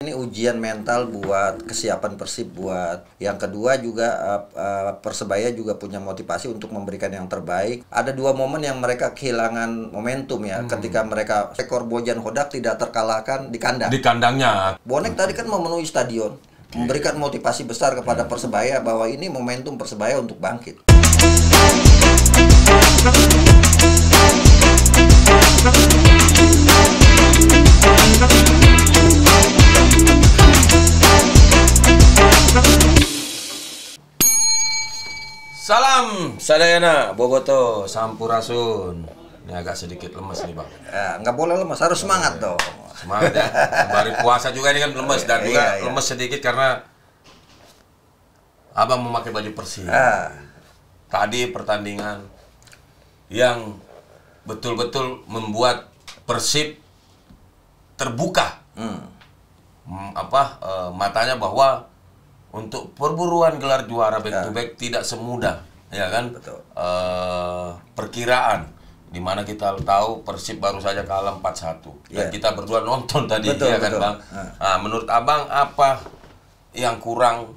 Ini ujian mental buat kesiapan Persib, buat yang kedua juga Persebaya juga punya motivasi untuk memberikan yang terbaik. Ada dua momen yang mereka kehilangan momentum ya, ketika mereka ekor Bojan Hodak tidak terkalahkan di kandang. Di kandangnya. Bonek tadi kan memenuhi stadion, memberikan motivasi besar kepada Persebaya bahwa ini momentum Persebaya untuk bangkit. Salam sadayana Boboto Sampurasun. Ini agak sedikit lemes nih bang. Ya, nggak boleh lemes, harus semangat dong. Semangat ya. Sembari puasa juga ini kan lemes dan juga lemes sedikit karena abang memakai baju Persib. Tadi pertandingan yang betul-betul membuat Persib terbuka matanya bahwa untuk perburuan gelar juara back to back tidak semudah, ya kan? Betul. Perkiraan dimana kita tahu Persib baru saja kalah 4-1 dan kita berdua nonton tadi, betul, ya kan betul. bang? Nah, menurut abang apa yang kurang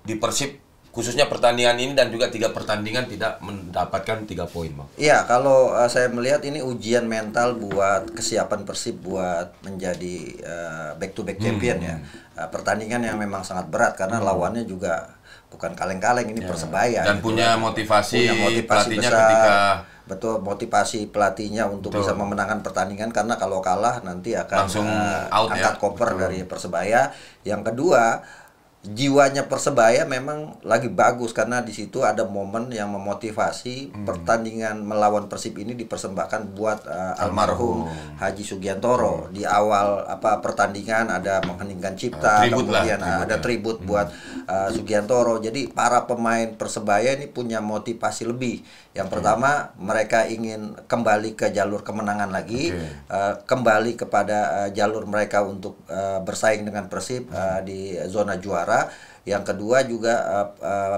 di Persib khususnya pertandingan ini dan juga 3 pertandingan tidak mendapatkan 3 poin bang? Iya, kalau saya melihat ini ujian mental buat kesiapan Persib buat menjadi back to back champion ya. Pertandingan yang memang sangat berat karena lawannya juga bukan kaleng-kaleng, ini Persebaya. Dan gitu punya kan. motivasi pelatihnya besar. ketika Motivasi pelatihnya untuk bisa memenangkan pertandingan, karena kalau kalah nanti akan langsung out angkat koper dari Persebaya. Yang kedua, jiwanya Persebaya memang lagi bagus karena di situ ada momen yang memotivasi. Pertandingan melawan Persib ini dipersembahkan buat almarhum Haji Sugiantoro. Di awal pertandingan ada mengheningkan cipta, kemudian ada tribut buat Sugiantoro. Jadi para pemain Persebaya ini punya motivasi lebih. Yang pertama, mereka ingin kembali ke jalur kemenangan lagi, kembali kepada jalur mereka untuk bersaing dengan Persib di zona juara. Yang kedua juga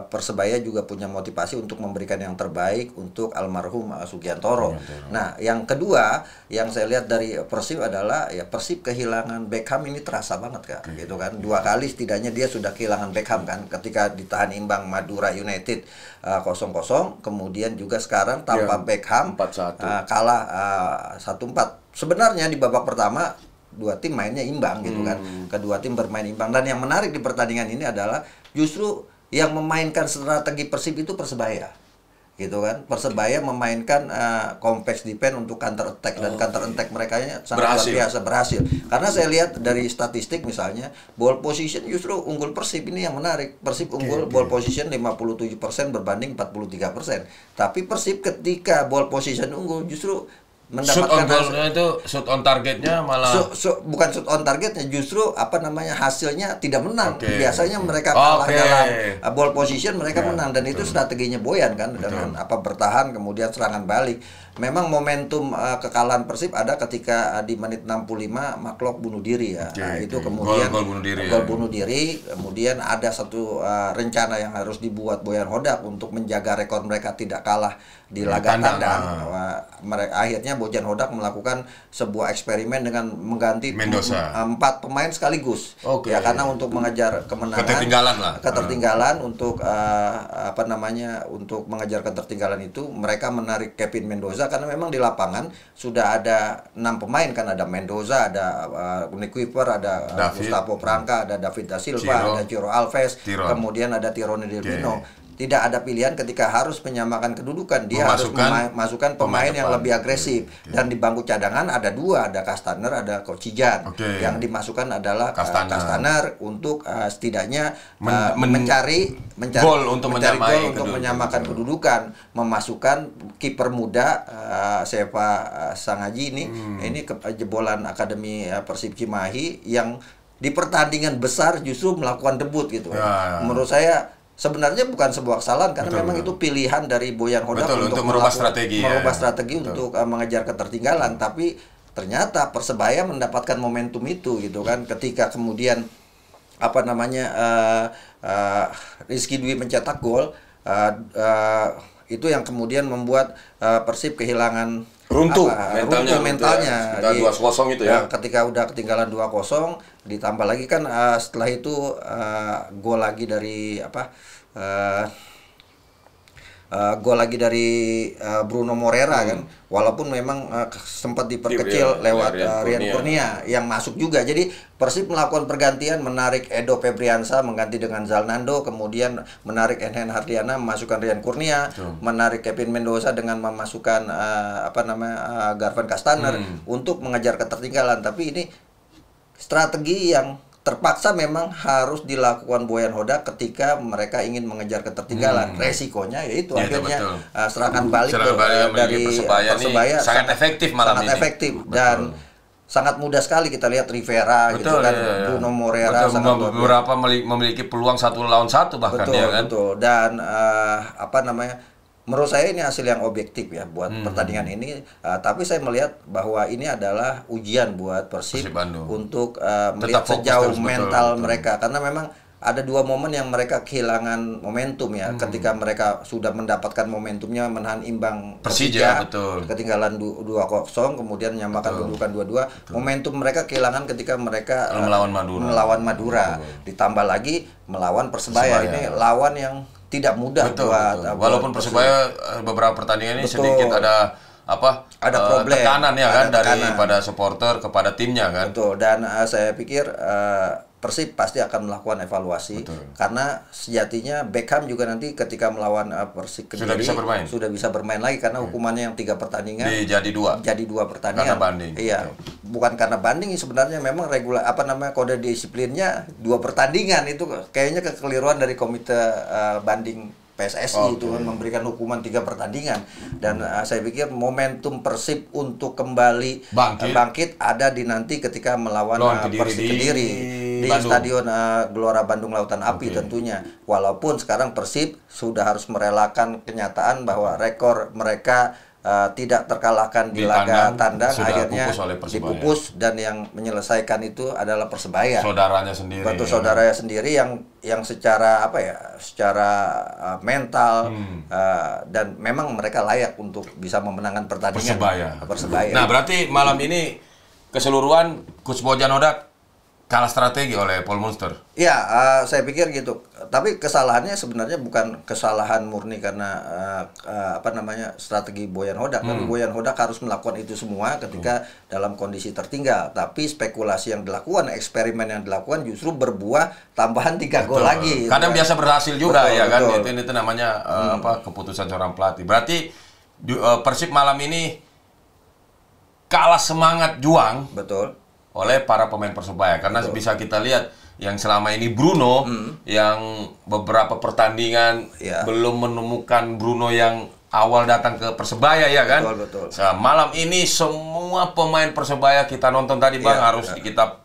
Persebaya juga punya motivasi untuk memberikan yang terbaik untuk almarhum Sugiantoro. Nah, yang kedua yang saya lihat dari Persib adalah ya Persib kehilangan Beckham ini terasa banget Kak, gitu kan. 2 kali setidaknya dia sudah kehilangan Beckham kan, ketika ditahan imbang Madura United 0-0, kemudian juga sekarang tanpa Beckham kalah 1-4. Sebenarnya di babak pertama 2 tim mainnya imbang gitu kan. Kedua tim bermain imbang, dan yang menarik di pertandingan ini adalah justru yang memainkan strategi Persib itu Persebaya. Gitu kan. Persebaya memainkan complex defense untuk counter attack, dan counter attack mereka sangat luar biasa berhasil. Karena saya lihat dari statistik misalnya ball position justru unggul Persib, ini yang menarik. Persib unggul ball position 57% berbanding 43%. Tapi Persib ketika ball position unggul justru mendapatkan shoot on targetnya malah bukan shoot on targetnya, justru hasilnya tidak menang. Biasanya mereka kalah dalam ball position, mereka menang, dan itu strateginya Boyan kan, dengan bertahan kemudian serangan balik. Memang momentum kekalahan Persib ada ketika di menit 65 Maklok bunuh diri ya. Itu kemudian gol bunuh diri, kemudian ada satu rencana yang harus dibuat Boyan Hodak untuk menjaga rekor mereka tidak kalah di laga tandang. Akhirnya Bojan Hodak melakukan sebuah eksperimen dengan mengganti 4 pemain sekaligus. Ya, karena untuk mengejar kemenangan, ketertinggalan untuk untuk mengejar ketertinggalan itu mereka menarik Kevin Mendoza, karena memang di lapangan sudah ada 6 pemain kan, ada Mendoza, ada Nick Kuiper, ada Gustavo Franca, ada David da Silva, ada Ciro Alves, kemudian ada Tirone Del Pino. Tidak ada pilihan ketika harus menyamakan kedudukan, dia harus memasukkan pemain yang lebih agresif. Dan di bangku cadangan ada 2, ada Kastaner, ada Kocijan. Yang dimasukkan adalah Kastaner untuk setidaknya mencari gol untuk menyamakan kedudukan, memasukkan kiper muda Seva Sangaji ini jebolan Akademi Persib Cimahi yang di pertandingan besar justru melakukan debut gitu. Menurut saya sebenarnya bukan sebuah kesalahan, karena memang itu pilihan dari Boyan Hodak untuk merubah strategi untuk mengejar ketertinggalan. Tapi ternyata Persebaya mendapatkan momentum itu gitu kan, ketika kemudian Rizky Dwi mencetak gol, itu yang kemudian membuat Persib kehilangan runtuh mentalnya. Kita 2-0 itu ya. Ketika udah ketinggalan 2-0, ditambah lagi kan setelah itu gol lagi dari gol lagi dari Bruno Moreira kan, walaupun memang sempat diperkecil lewat Rian Kurnia yang masuk juga. Jadi Persib melakukan pergantian, menarik Edo Febriansa mengganti dengan Zalnando, kemudian menarik Enhen Hardiana memasukkan Rian Kurnia, menarik Kevin Mendoza dengan memasukkan Garvan Castaner untuk mengejar ketertinggalan. Tapi ini strategi yang terpaksa memang harus dilakukan Boyan Hodak ketika mereka ingin mengejar ketertinggalan. Resikonya yaitu akhirnya serangan balik dari Persebaya sangat efektif malam ini. Dan sangat mudah sekali kita lihat Rivera gitu kan, Bruno Moreira beberapa memiliki peluang 1 lawan 1 bahkan kan. Betul. Dan menurut saya ini hasil yang objektif ya buat pertandingan ini, tapi saya melihat bahwa ini adalah ujian buat Persib untuk melihat sejauh mental mereka, karena memang ada 2 momen yang mereka kehilangan momentum ya, ketika mereka sudah mendapatkan momentumnya menahan imbang Persija, ketinggalan 2-0 kemudian menyamakan kedudukan 2-2. Momentum mereka kehilangan ketika mereka melawan Madura. Ditambah lagi melawan Persebaya. Ini lawan yang tidak mudah walaupun Persebaya beberapa pertandingan ini sedikit ada problem, tekanan ya kan, daripada supporter kepada timnya kan. Dan saya pikir Persib pasti akan melakukan evaluasi, karena sejatinya Beckham juga nanti ketika melawan Persik Kediri sudah bisa bermain lagi, karena hukumannya yang 3 pertandingan jadi 2 pertandingan. Karena banding. Iya, bukan karena banding, sebenarnya memang kode disiplinnya 2 pertandingan. Itu kayaknya kekeliruan dari komite banding PSSI itu memberikan hukuman 3 pertandingan. Dan saya pikir momentum Persib untuk kembali bangkit ada di nanti ketika melawan Persik Kediri di Stadion Gelora Bandung Lautan Api tentunya. Walaupun sekarang Persib sudah harus merelakan kenyataan bahwa rekor mereka tidak terkalahkan di laga tandang, akhirnya dipupus, dan yang menyelesaikan itu adalah Persebaya. Saudaranya sendiri. Betul, saudaranya sendiri yang secara secara mental dan memang mereka layak untuk bisa memenangkan pertandingan Persebaya. Nah, berarti malam ini keseluruhan Coach Boyan Hodak kalah strategi oleh Paul Monster. Ya, saya pikir gitu. Tapi kesalahannya sebenarnya bukan kesalahan murni karena strategi Boyan Hodak. Tapi Boyan Hodak harus melakukan itu semua ketika dalam kondisi tertinggal. Tapi spekulasi yang dilakukan, eksperimen yang dilakukan justru berbuah tambahan 3 gol lagi. Kadang biasa berhasil juga kan. Itu namanya keputusan seorang pelatih. Berarti Persib malam ini kalah semangat juang. Oleh para pemain Persebaya, karena bisa kita lihat yang selama ini Bruno yang beberapa pertandingan belum menemukan Bruno yang awal datang ke Persebaya ya kan. Nah, malam ini semua pemain Persebaya kita nonton tadi Bang harus kita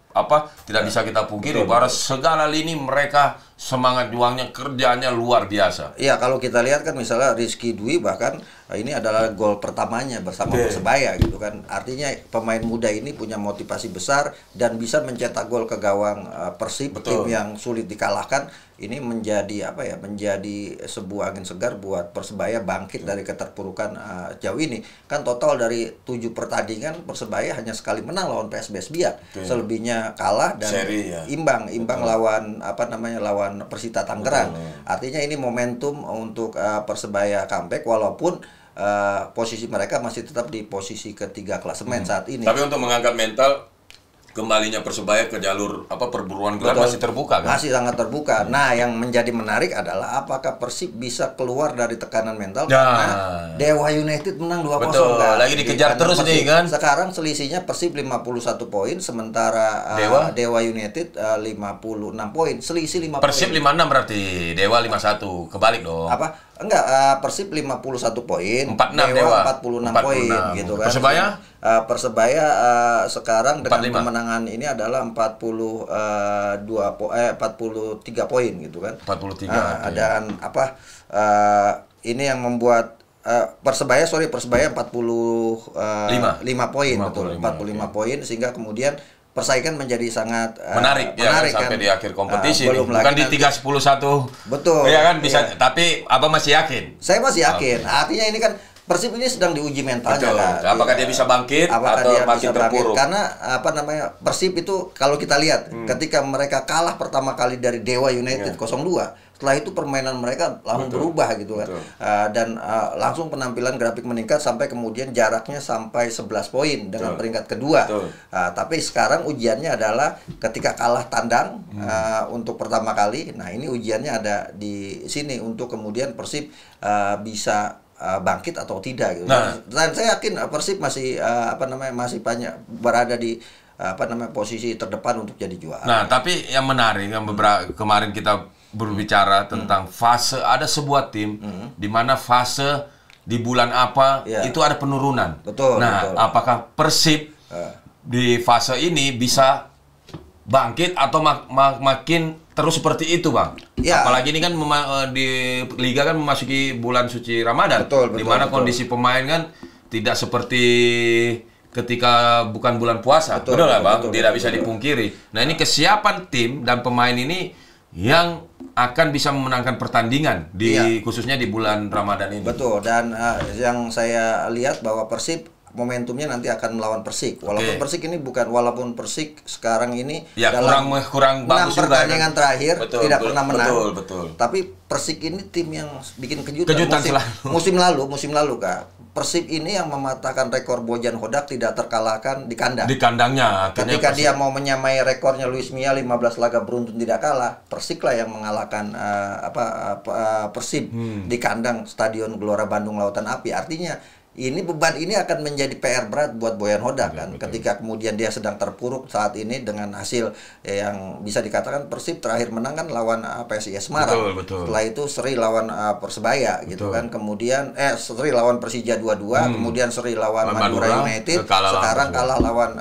tidak bisa kita pungkiri bahwa segala lini mereka semangat juangnya, kerjanya luar biasa. Iya, kalau kita lihat kan misalnya Rizky Dwi bahkan ini adalah gol pertamanya bersama Persebaya gitu kan. Artinya pemain muda ini punya motivasi besar dan bisa mencetak gol ke gawang Persib, tim yang sulit dikalahkan. Ini menjadi menjadi sebuah angin segar buat Persebaya bangkit dari keterpurukan jauh ini. Kan total dari 7 pertandingan Persebaya hanya sekali menang lawan PSBS Biak. Selebihnya kalah dan imbang lawan lawan Persita Tangerang. Artinya ini momentum untuk Persebaya comeback, walaupun posisi mereka masih tetap di posisi ketiga klasemen saat ini. Tapi untuk mengangkat mental, kembalinya Persebaya ke jalur perburuan gelar masih terbuka kan? Masih sangat terbuka. Nah, yang menjadi menarik adalah apakah Persib bisa keluar dari tekanan mental karena Dewa United menang 2-0 kan? Lagi dikejar terus nih kan. Sekarang selisihnya Persib 51 poin, sementara Dewa United 56 poin. Selisih 5 Persib 56 berarti, Dewa 51. Kebalik dong. Persib 51 poin, 46 Dewa 46 poin gitu kan. Persebaya sekarang dengan kemenangan ini adalah 43 poin gitu kan. 43. Dan ini yang membuat Persebaya 45 poin, 45 poin, sehingga kemudian persaingan menjadi sangat menarik sampai di akhir kompetisi bukan di 3-10-1. Betul. Ya kan bisa, tapi Abang masih yakin? Saya masih yakin. Artinya ini kan Persib ini sedang diuji mentalnya kan. Apakah dia bisa bangkit atau dia makin terpuruk? Karena Persib itu kalau kita lihat ketika mereka kalah pertama kali dari Dewa United 0-2, setelah itu permainan mereka langsung berubah gitu kan. Dan langsung penampilan grafik meningkat sampai kemudian jaraknya sampai 11 poin dengan peringkat kedua. Tapi sekarang ujiannya adalah ketika kalah tandang untuk pertama kali. Nah, ini ujiannya ada di sini untuk kemudian Persib bisa bangkit atau tidak gitu. Dan saya yakin Persib masih masih banyak berada di posisi terdepan untuk jadi juara. Nah, tapi yang menarik yang beberapa kemarin kita berbicara tentang fase, ada sebuah tim di mana fase di bulan apa itu ada penurunan. Betul. Apakah Persib di fase ini bisa bangkit atau makin terus seperti itu, Bang? Apalagi ini kan di Liga kan memasuki bulan suci Ramadan, di mana kondisi pemain kan tidak seperti ketika bukan bulan puasa. Betul nggak, Bang? Tidak bisa dipungkiri. Nah, ini kesiapan tim dan pemain ini yang akan bisa memenangkan pertandingan khususnya di bulan Ramadan ini. Betul. Dan yang saya lihat bahwa Persib momentumnya nanti akan melawan Persik. Walaupun Persik ini walaupun Persik sekarang ini dalam kurang bagus pertandingan terakhir tidak pernah menang. Betul. Tapi Persik ini tim yang bikin kejutan musim lalu Kak. Persib ini yang mematahkan rekor Bojan Hodak tidak terkalahkan di kandang. Di kandangnya. Ketika dia mau menyamai rekornya Luis Mia 15 laga beruntun tidak kalah, Persik lah yang mengalahkan Persib di kandang Stadion Gelora Bandung Lautan Api. Artinya ini beban ini akan menjadi PR berat buat Bojan Hodak kan. Ketika kemudian dia sedang terpuruk saat ini dengan hasil yang bisa dikatakan Persib terakhir menang kan lawan PSIS Semarang. Setelah itu seri lawan Persebaya gitu kan. Kemudian seri lawan Persija 2-2, kemudian seri lawan Madura United, sekarang kalah lawan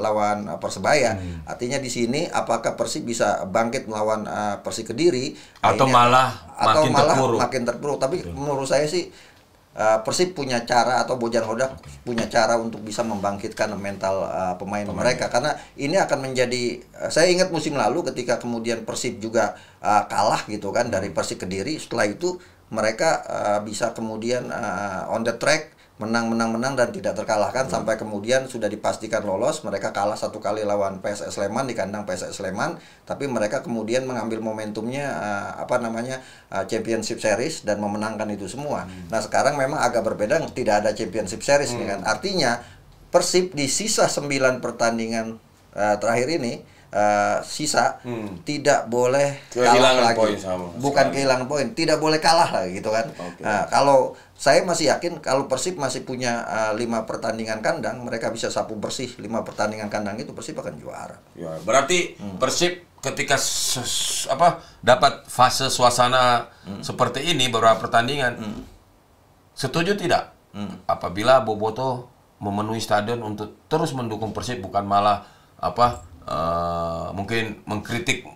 lawan Persebaya. Artinya di sini apakah Persib bisa bangkit melawan Persik Kediri atau malah makin terpuruk. Tapi menurut saya sih Persib punya cara atau Bojan Hodak punya cara untuk bisa membangkitkan mental pemain mereka, karena ini akan menjadi saya ingat musim lalu ketika kemudian Persib juga kalah gitu kan dari Persik Kediri. Setelah itu mereka bisa kemudian on the track menang dan tidak terkalahkan sampai kemudian sudah dipastikan lolos. Mereka kalah 1 kali lawan PSS Sleman di kandang PSS Sleman, tapi mereka kemudian mengambil momentumnya Championship Series dan memenangkan itu semua. Nah, sekarang memang agak berbeda, tidak ada Championship Series nih kan. Artinya Persib di sisa 9 pertandingan terakhir ini tidak boleh kalah lagi. Bukan kehilangan poin, tidak boleh kalah lagi gitu kan. Nah, kalau saya masih yakin kalau Persib masih punya 5 pertandingan kandang, mereka bisa sapu bersih 5 pertandingan kandang itu, Persib akan juara. Ya, berarti Persib ketika dapat fase suasana seperti ini beberapa pertandingan, setuju tidak apabila Boboto memenuhi stadion untuk terus mendukung Persib, bukan malah mungkin mengkritik,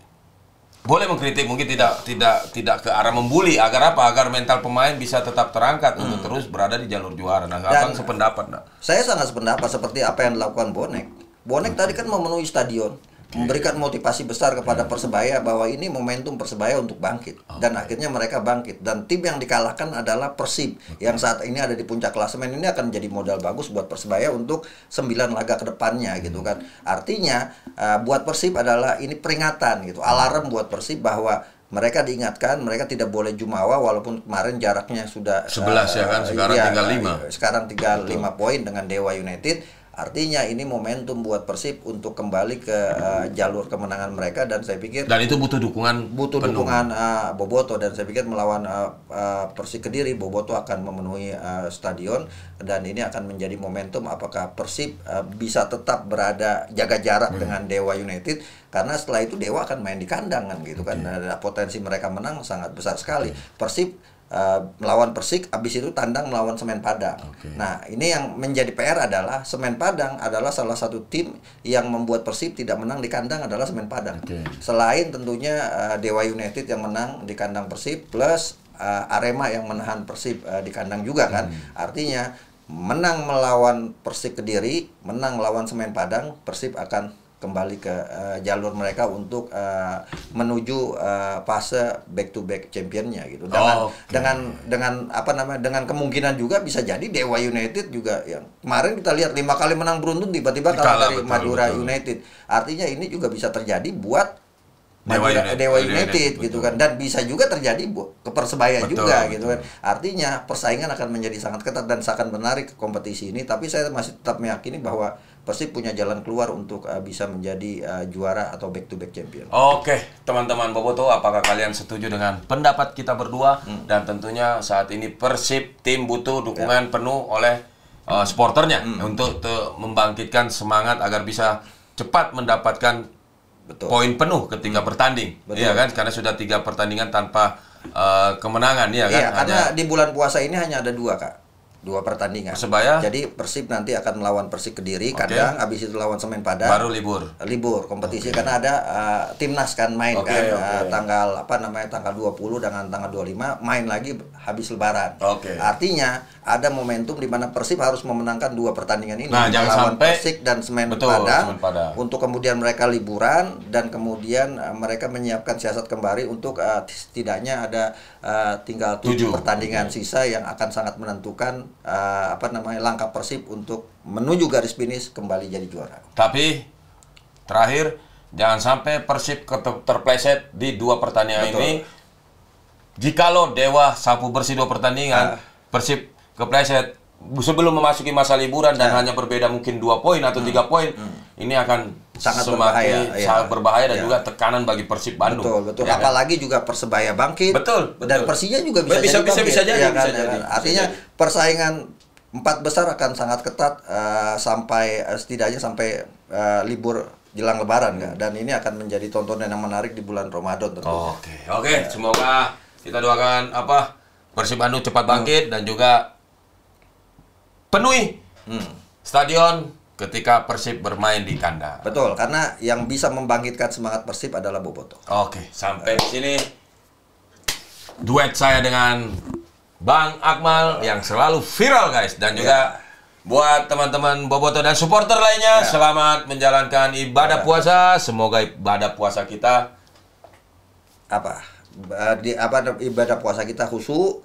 boleh mengkritik, mungkin tidak ke arah membuli, agar mental pemain bisa tetap terangkat untuk terus berada di jalur juara. Nah, Abang sependapat enggak? Saya sangat sependapat seperti apa yang dilakukan Bonek tadi kan memenuhi stadion, memberikan motivasi besar kepada Persebaya bahwa ini momentum Persebaya untuk bangkit, dan akhirnya mereka bangkit. Dan tim yang dikalahkan adalah Persib yang saat ini ada di puncak klasemen. Ini akan menjadi modal bagus buat Persebaya untuk 9 laga ke depannya gitu kan. Artinya buat Persib adalah ini peringatan gitu, alarm buat Persib bahwa mereka diingatkan mereka tidak boleh jumawa, walaupun kemarin jaraknya sudah 11 ya kan, sekarang tinggal 5. Sekarang tinggal 5 poin dengan Dewa United. Artinya ini momentum buat Persib untuk kembali ke jalur kemenangan mereka, dan saya pikir dan itu butuh dukungan Boboto, dan saya pikir melawan Persik Kediri Boboto akan memenuhi stadion, dan ini akan menjadi momentum apakah Persib bisa tetap berada jaga jarak dengan Dewa United, karena setelah itu Dewa akan main di kandang kan gitu kan. Potensi mereka menang sangat besar sekali. Persib melawan Persik, habis itu tandang melawan Semen Padang. Nah, ini yang menjadi PR adalah Semen Padang adalah salah satu tim yang membuat Persib tidak menang di kandang adalah Semen Padang. Selain tentunya Dewa United yang menang di kandang Persib, plus Arema yang menahan Persib di kandang juga kan. Artinya menang melawan Persik Kediri, menang melawan Semen Padang, Persib akan kembali ke jalur mereka untuk menuju fase back to back championnya gitu. Dengan apa namanya, dengan kemungkinan juga bisa jadi Dewa United juga yang kemarin kita lihat 5 kali menang beruntun tiba-tiba kalah dari Madura United. Artinya ini juga bisa terjadi buat Dewa United gitu kan, dan bisa juga terjadi ke Persebaya juga gitu kan. Artinya persaingan akan menjadi sangat ketat dan sangat menarik kompetisi ini, tapi saya masih tetap meyakini bahwa Persib punya jalan keluar untuk bisa menjadi juara atau back to back champion. Oke, teman-teman Boboto, apakah kalian setuju dengan pendapat kita berdua? Dan tentunya saat ini Persib tim butuh dukungan penuh oleh supporternya untuk membangkitkan semangat agar bisa cepat mendapatkan poin penuh ketika bertanding, iya kan? Karena sudah 3 pertandingan tanpa kemenangan, ya kan? Iya, karena di bulan puasa ini hanya ada 2, Kak. 2 pertandingan. Persebaya. Jadi Persib nanti akan melawan Persik Kediri, kandang, habis itu lawan Semen Padang. Baru libur. Libur kompetisi karena ada timnas kan main tanggal tanggal 20 dengan tanggal 25 main lagi habis lebaran. Artinya ada momentum di mana Persib harus memenangkan 2 pertandingan ini, jangan sampai Persik dan Semen Padang untuk kemudian mereka liburan dan kemudian mereka menyiapkan siasat kembali untuk setidaknya ada tinggal 7 pertandingan sisa yang akan sangat menentukan langkah Persib untuk menuju garis finish kembali jadi juara. Tapi terakhir jangan sampai Persib terpleset di 2 pertandingan ini. Jikalau Dewa sapu bersih 2 pertandingan, Persib kepleset sebelum memasuki masa liburan dan hanya berbeda mungkin 2 poin atau 3 poin, ini akan sangat berbahaya dan juga tekanan bagi Persib Bandung. Betul. Apalagi juga Persebaya bangkit. Betul. Dan Persija juga bisa jadi. Artinya persaingan 4 besar akan sangat ketat sampai setidaknya sampai libur jelang Lebaran, dan ini akan menjadi tontonan yang menarik di bulan Ramadan tentunya. Oke. Semoga kita doakan Persib Bandung cepat bangkit dan juga penuhi stadion ketika Persib bermain di kandang. Betul, karena yang bisa membangkitkan semangat Persib adalah Boboto. Oke, sampai di sini duet saya dengan Bang Akmal yang selalu viral, guys, dan juga buat teman-teman Boboto dan supporter lainnya, selamat menjalankan ibadah puasa. Semoga ibadah puasa kita ibadah puasa kita khusyuk.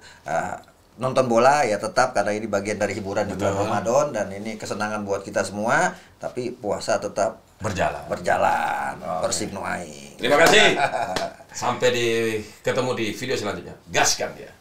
Nonton bola ya tetap, karena ini bagian dari hiburan di bulan Ramadan dan ini kesenangan buat kita semua, tapi puasa tetap berjalan. Persib no aing. Terima kasih. Sampai ketemu di video selanjutnya. Gaskan ya.